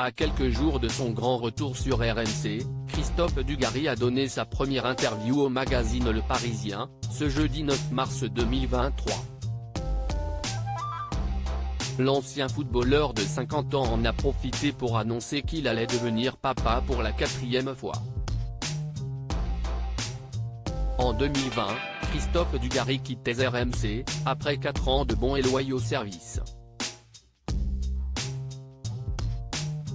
À quelques jours de son grand retour sur RMC, Christophe Dugarry a donné sa première interview au magazine Le Parisien, ce jeudi 9 mars 2023. L'ancien footballeur de 50 ans en a profité pour annoncer qu'il allait devenir papa pour la 4e fois. En 2020, Christophe Dugarry quittait RMC, après 4 ans de bons et loyaux services.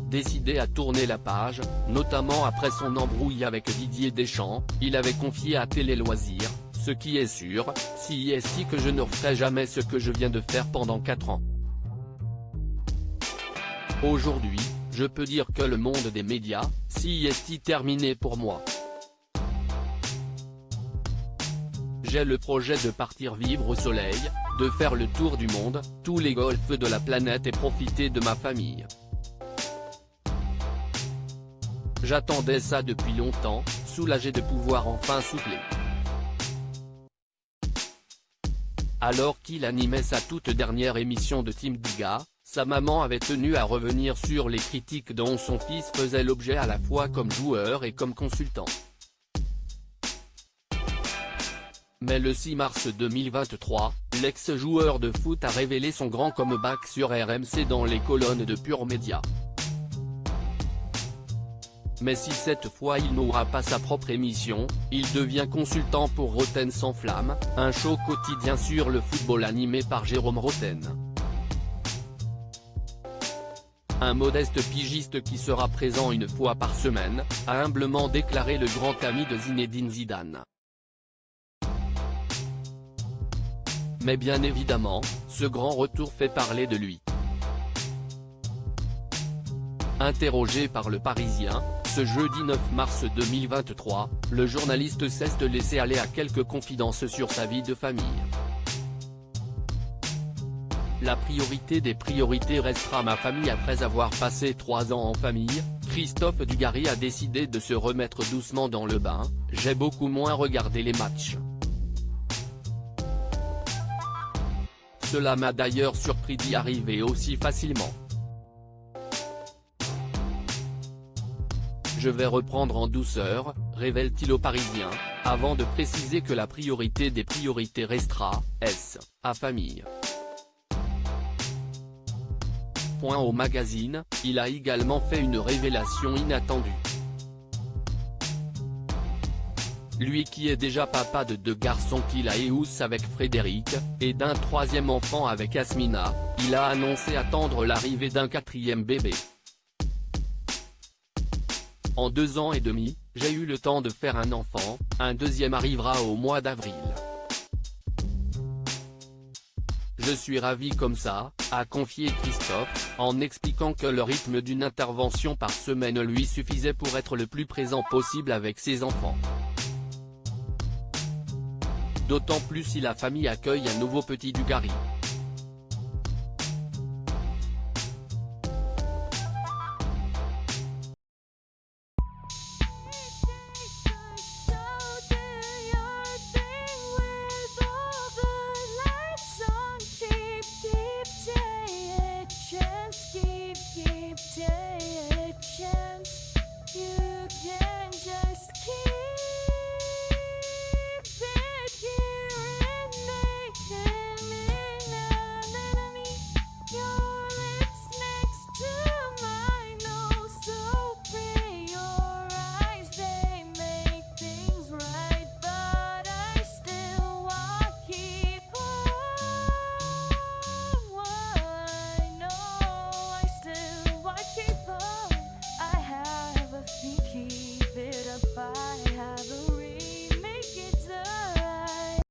Décidé à tourner la page, notamment après son embrouille avec Didier Deschamps, il avait confié à Télé Loisirs, ce qui est sûr, si est que je ne referai jamais ce que je viens de faire pendant 4 ans. Aujourd'hui, je peux dire que le monde des médias, si est terminé pour moi. J'ai le projet de partir vivre au soleil, de faire le tour du monde, tous les golfs de la planète et profiter de ma famille. J'attendais ça depuis longtemps, soulagé de pouvoir enfin souffler. Alors qu'il animait sa toute dernière émission de Team Diga, sa maman avait tenu à revenir sur les critiques dont son fils faisait l'objet à la fois comme joueur et comme consultant. Mais le 6 mars 2023, l'ex-joueur de foot a révélé son grand comeback sur RMC dans les colonnes de Pure Média. Mais si cette fois il n'aura pas sa propre émission, il devient consultant pour Roten sans flamme, un show quotidien sur le football animé par Jérôme Roten. Un modeste pigiste qui sera présent une fois par semaine, a humblement déclaré le grand ami de Zinedine Zidane. Mais bien évidemment, ce grand retour fait parler de lui. Interrogé par Le Parisien, ce jeudi 9 mars 2023, le journaliste s'est laissé aller à quelques confidences sur sa vie de famille. La priorité des priorités restera ma famille. Après avoir passé 3 ans en famille, Christophe Dugarry a décidé de se remettre doucement dans le bain, j'ai beaucoup moins regardé les matchs. Cela m'a d'ailleurs surpris d'y arriver aussi facilement. Je vais reprendre en douceur, révèle-t-il au Parisien, avant de préciser que la priorité des priorités restera, à famille. Point au magazine, il a également fait une révélation inattendue. Lui qui est déjà papa de 2 garçons qu'il a Eous avec Frédéric, et d'un 3e enfant avec Asmina, il a annoncé attendre l'arrivée d'un 4e bébé. En 2 ans et demi, j'ai eu le temps de faire un enfant, un 2e arrivera au mois d'avril. Je suis ravi comme ça, a confié Christophe, en expliquant que le rythme d'une intervention par semaine lui suffisait pour être le plus présent possible avec ses enfants. D'autant plus si la famille accueille un nouveau petit Dugarry.